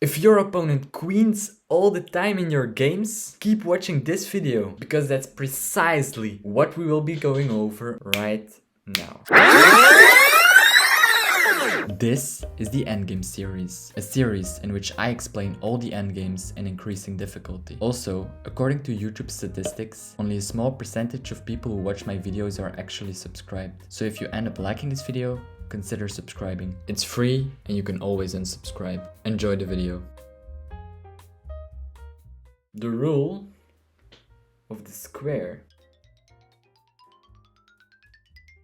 If your opponent queens all the time in your games, keep watching this video, because that's precisely what we will be going over right now. This is the Endgame series, a series in which I explain all the endgames in increasing difficulty. Also, according to YouTube statistics, only a small percentage of people who watch my videos are actually subscribed. So if you end up liking this video, consider subscribing. It's free and you can always unsubscribe. Enjoy the video. The rule of the square.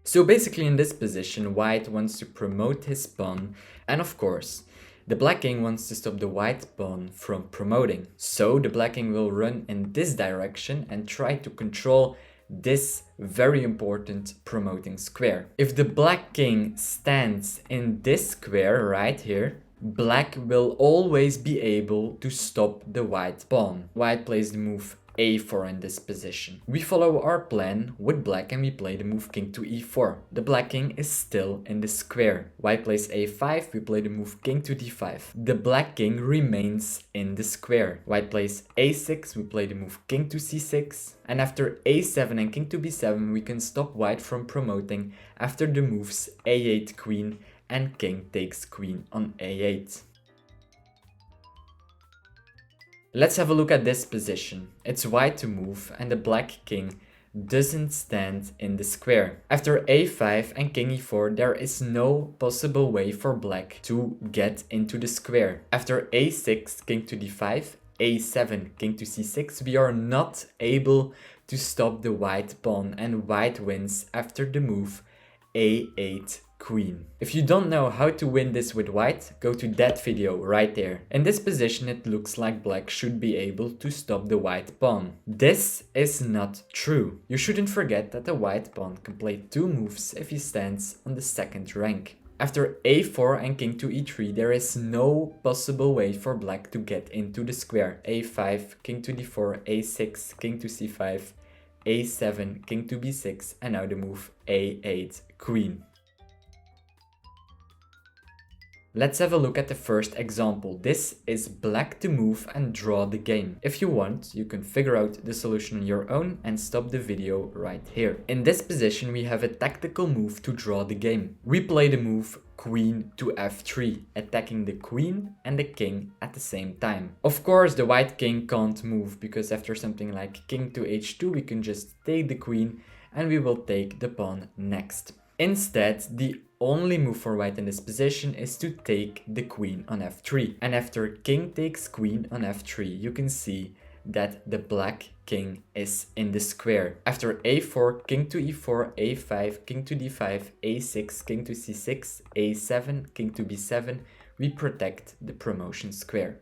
So basically in this position, white wants to promote his pawn, and of course, the black king wants to stop the white pawn from promoting. So the black king will run in this direction and try to control this very important promoting square. If the black king stands in this square right here, black will always be able to stop the white pawn. White plays the move a4 in this position. We follow our plan with black and we play the move king to e4. The black king is still in the square. White plays a5, we play the move king to d5. The black king remains in the square. White plays a6, we play the move king to c6. And after a7 and king to b7, we can stop white from promoting after the moves a8 queen and king takes queen on a8. Let's have a look at this position. It's white to move and the black king doesn't stand in the square. After a5 and king e4, there is no possible way for black to get into the square. After a6, king to d5, a7, king to c6, we are not able to stop the white pawn and white wins after the move a8 queen. If you don't know how to win this with white, go to that video right there. In this position it looks like black should be able to stop the white pawn. This is not true. You shouldn't forget that the white pawn can play two moves if he stands on the second rank. After a4 and king to e3, there is no possible way for black to get into the square. a5, king to d4, a6, king to c5, a7, king to b6, and now the move a8 queen. Let's have a look at the first example. This is black to move and draw the game. If you want, you can figure out the solution on your own and stop the video right here. In this position, we have a tactical move to draw the game. We play the move queen to f3, attacking the queen and the king at the same time. Of course, the white king can't move because after something like king to h2, we can just take the queen and we will take the pawn next. Instead, the only move for white in this position is to take the queen on f3. And after king takes queen on f3, you can see that the black king is in the square. After a4, king to e4, a5, king to d5, a6, king to c6, a7, king to b7, we protect the promotion square.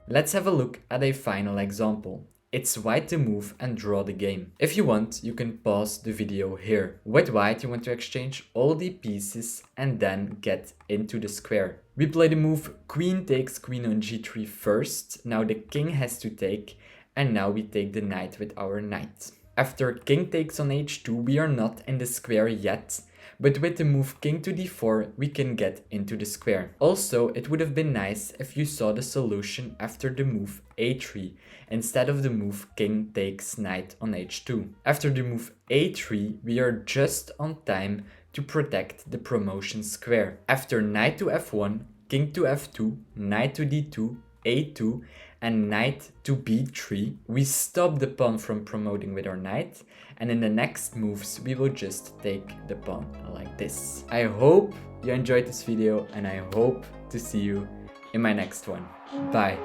Let's have a look at a final example. It's white to move and draw the game. If you want, you can pause the video here. With white, you want to exchange all the pieces and then get into the square. We play the move queen takes queen on g3 first. Now the king has to take, and now we take the knight with our knight. After king takes on h2, we are not in the square yet, but with the move king to d4, we can get into the square. Also, it would have been nice if you saw the solution after the move a3, instead of the move king takes knight on h2. After the move a3, we are just on time to protect the promotion square. After knight to f1, king to f2, knight to d2, a2, and knight to b3, we stop the pawn from promoting with our knight, and in the next moves we will just take the pawn like this. I hope you enjoyed this video and I hope to see you in my next one. Bye.